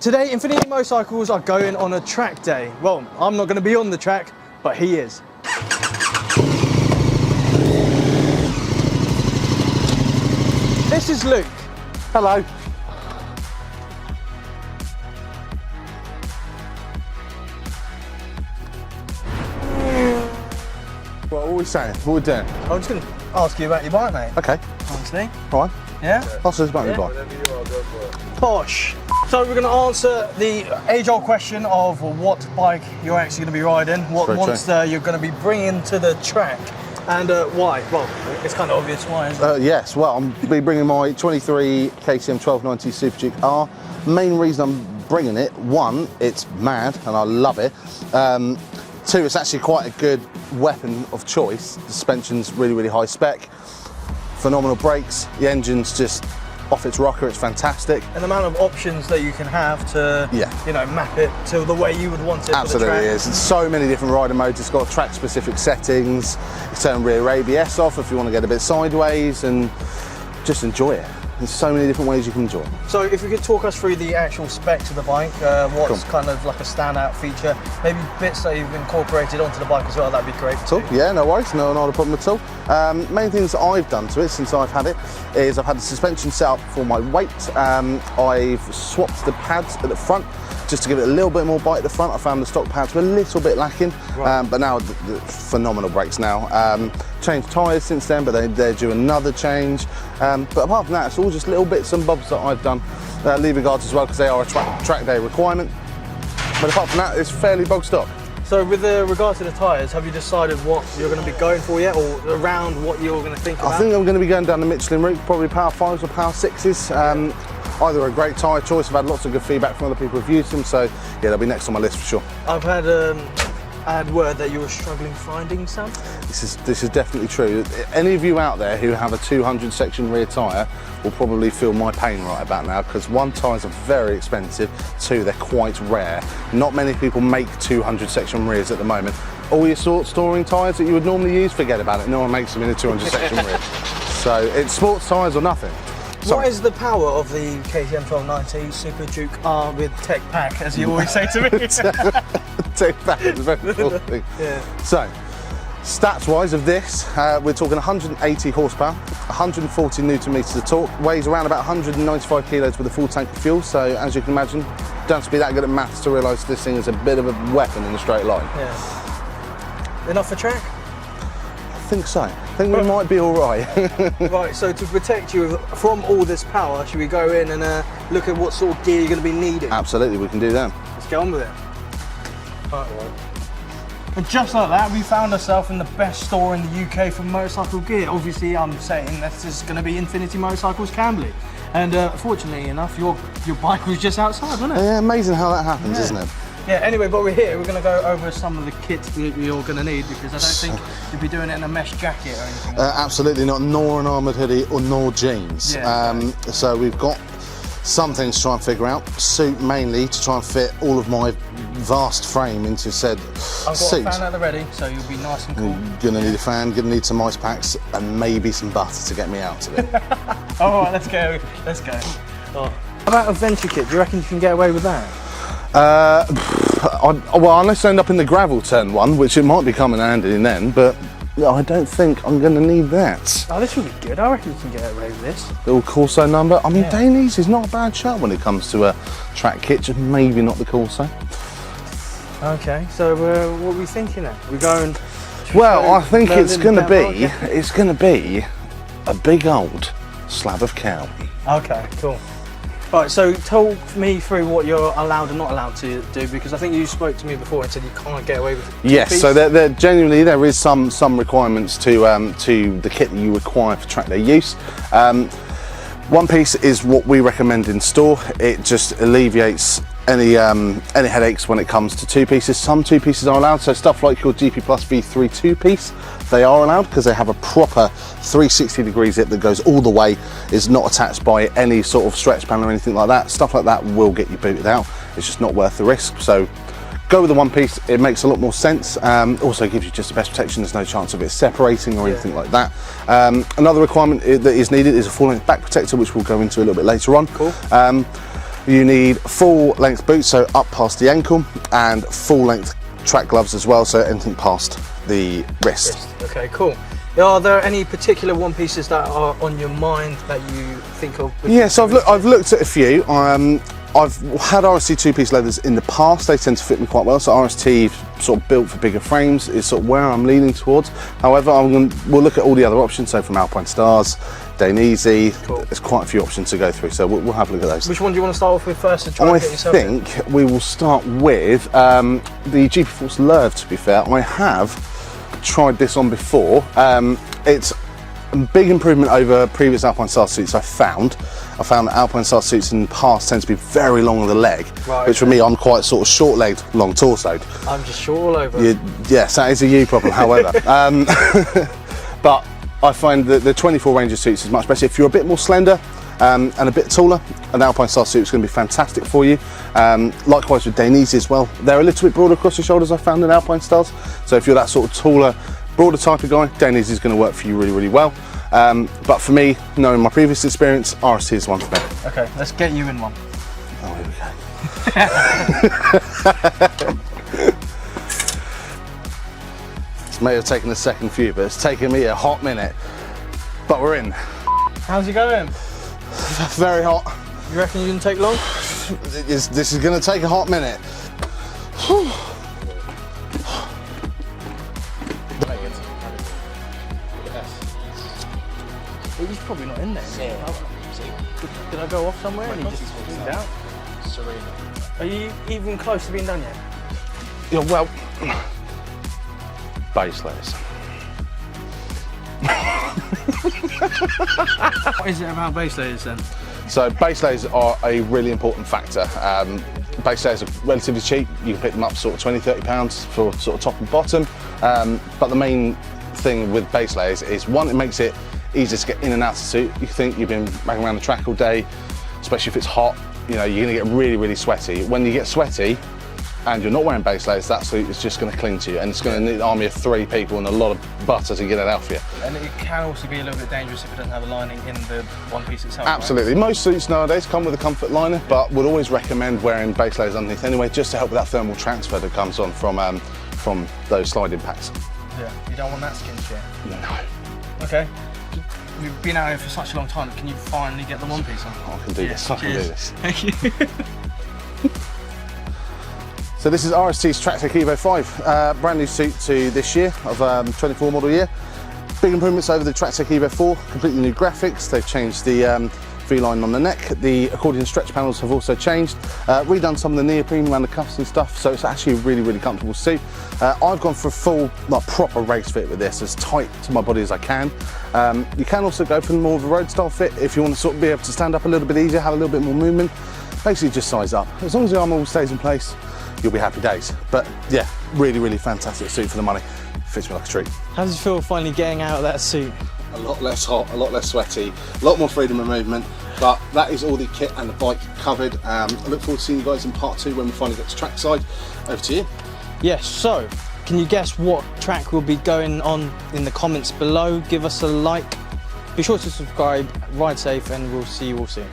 Today, Infinity Motorcycles are going on a track day. Well, I'm not going to be on the track, but he is. This is Luke. Hello. What are we saying? What are we doing? I'm just going to ask you about your bike, mate. Okay. Honestly. All right. Yeah? Ask us about your bike. Posh. So we're going to answer the age-old question of what bike you're actually going to be riding, what Very monster you're going to be bringing to the track, and why. Well, it's kind of obvious why, isn't it? Yes, well, I'm be bringing my 23 KTM 1290 Super Duke R. Main reason I'm bringing it, one, it's mad and I love it. Two, it's actually quite a good weapon of choice. The suspension's really, really high spec. Phenomenal brakes. The engine's just off its rocker, it's fantastic. An amount of options that you can have to, you know, map it to the way you would want it. Absolutely for the track. is. It's so many different rider modes. It's got track-specific settings. You turn rear ABS off if you want to get a bit sideways and just enjoy it. There's so many different ways you can enjoy it. So if you could talk us through the actual specs of the bike, what's kind of like a standout feature, maybe bits that you've incorporated onto the bike as well, that'd be great. Cool. Yeah, no worries, not a problem at all. Main things that I've done to it since I've had it is I've had the suspension set up for my weight. I've swapped the pads at the front just to give it a little bit more bite at the front. I found the stock pads were a little bit lacking, but now the phenomenal brakes now. Changed tyres since then, but they're due another change. But apart from that, it's all just little bits and bobs that I've done. Lever guards as well, because they are a track day requirement. But apart from that, it's fairly bog stock. So with regards to the tyres, have you decided what you're going to be going for yet, or around what you're going to think about? I think I'm going to be going down the Michelin route, probably Power 5s or Power 6s. Either a great tyre choice, I've had lots of good feedback from other people who've used them, so yeah, they'll be next on my list for sure. I've had word that you were struggling finding some. This is definitely true. Any of you out there who have a 200 section rear tyre will probably feel my pain right about now, because one, tyres are very expensive, two, they're quite rare. Not many people make 200 section rears at the moment. All your storing tyres that you would normally use, forget about it. No one makes them in a 200 section rear. So it's sports tyres or nothing. What is the power of the KTM 1290 Super Duke R with Tech Pack, as you always say to me? Tech Pack is a very cool thing. Yeah. So, stats-wise of this, we're talking 180 horsepower, 140 newton meters of torque, weighs around about 195 kilos with a full tank of fuel. So, as you can imagine, don't have to be that good at maths to realise this thing is a bit of a weapon in a straight line. Yeah. Enough for track? I think so. I think we might be all right. Right, so to protect you from all this power, should we go in and look at what sort of gear you're going to be needing? Absolutely, we can do that. Let's get on with it. Right. And just like that, we found ourselves in the best store in the UK for motorcycle gear. Obviously, I'm saying this is going to be Infinity Motorcycles Camberley. And fortunately enough, your bike was just outside, wasn't it? Yeah, amazing how that happens, isn't it? Yeah, anyway, but we're here. We're going to go over some of the kit that you're going to need, because I don't think you'll be doing it in a mesh jacket or anything like that. Absolutely not, nor an armoured hoodie or nor jeans. Yeah, so we've got some things to try and figure out. Suit mainly to try and fit all of my vast frame into said I've got suit. a fan at the ready, so you'll be nice and cool. Gonna need a fan, gonna need some ice packs, and maybe some butter to get me out of it. All right, let's go. Let's go. Oh. How about a venture kit? Do you reckon you can get away with that? Well, unless I end up in the gravel turn one, which it might be coming handy in then, but I don't think I'm going to need that. Oh, this will be good. I reckon you can get away with this. Little Corso number. I mean, Dainese is not a bad shout when it comes to a track kit, just maybe not the Corso. Okay, so what are we thinking then? We're going... Well, I think it's going to be a big old slab of cow. Okay, cool. Right, so talk me through what you're allowed and not allowed to do, because I think you spoke to me before and said you can't get away with it. Yes, so there genuinely there is some requirements to the kit that you require for track day use. One piece is what we recommend in store. It just alleviates any headaches when it comes to two pieces. Some two pieces are allowed, so stuff like your GP Plus V3 two piece, they are allowed because they have a proper 360 degree zip that goes all the way, is not attached by any sort of stretch panel or anything like that. Stuff like that will get you booted out. It's just not worth the risk. So go with the one piece, it makes a lot more sense. Also gives you just the best protection, there's no chance of it separating or anything like that. Another requirement that is needed is a full length back protector, which we'll go into a little bit later on. Cool. You need full length boots, so up past the ankle, and full length track gloves as well, so anything past the wrist. Okay, cool. Are there any particular one pieces that are on your mind that you think of? Yeah, so I've looked at a few. I've had RST two-piece leathers in the past. They tend to fit me quite well. So RST, sort of built for bigger frames, is sort of where I'm leaning towards. However, we'll look at all the other options. So from Alpine Stars, Dainese, cool. There's quite a few options to go through. So we'll have a look at those. Which one do you want to start off with first to try and get yourself in? I think we will start with the GP Force Lurve. To be fair, I have tried this on before. It's a big improvement over previous Alpine Star suits I found that Alpine Star suits in the past tend to be very long on the leg, right, which for me, I'm quite sort of short-legged, long-torsoed. I'm just short all over. Yes, that is a you problem, however. But I find that the 24 range of suits is much better. If you're a bit more slender and a bit taller, an Alpine Star suit is going to be fantastic for you. Likewise with Dainese as well. They're a little bit broader across the shoulders, I found, in Alpine Stars. So if you're that sort of taller, broader type of guy, Dainese is going to work for you really, really well. But for me, knowing my previous experience, RST is one for me. Okay, let's get you in one. Oh, here we go. This may have taken a second for you, but it's taken me a hot minute. But we're in. How's it going? Very hot. You reckon you didn't take long? This is going to take a hot minute. He's probably not in there. Did I go off somewhere and he just moved out? Serena. Are you even close to being done yet? Yeah, well, base layers. What is it about base layers then? So base layers are a really important factor. Base layers are relatively cheap. You can pick them up sort of 20, 30 pounds for sort of top and bottom. But the main thing with base layers is, one, it makes it easier to get in and out of the suit. You think you've been banging around the track all day, especially if it's hot, you know, you're gonna get really, really sweaty. When you get sweaty and you're not wearing base layers, that suit is just gonna cling to you, and it's gonna need an army of 3 people and a lot of butter to get it out for you. And it can also be a little bit dangerous if it doesn't have a lining in the one piece itself. Absolutely. Right? Most suits nowadays come with a comfort liner, but we'd always recommend wearing base layers underneath anyway, just to help with that thermal transfer that comes on from those sliding packs. Yeah, you don't want that skin shit. No. Okay. We've been out here for such a long time. Can you finally get the one piece on? I can do this. I can do this. Thank you. So this is RST's Tractech Evo 5, brand new suit to this year of 24 model year. Big improvements over the Tractech Evo 4, completely new graphics. They've changed the V-line on the neck. The accordion stretch panels have also changed. Redone some of the neoprene around the cuffs and stuff, so it's actually a really, really comfortable suit. I've gone for a full, like, proper race fit with this, as tight to my body as I can. You can also go for more of a road style fit if you want to sort of be able to stand up a little bit easier, have a little bit more movement. Basically just size up. As long as the arm all stays in place, you'll be happy days. But yeah, really, really fantastic suit for the money. Fits me like a treat. How does it feel finally getting out of that suit? A lot less hot, a lot less sweaty, a lot more freedom of movement, but that is all the kit and the bike covered. I look forward to seeing you guys in part 2 when we finally get to trackside. Over to you. Yes, so can you guess what track will be going on in the comments below? Give us a like, be sure to subscribe, ride safe, and we'll see you all soon.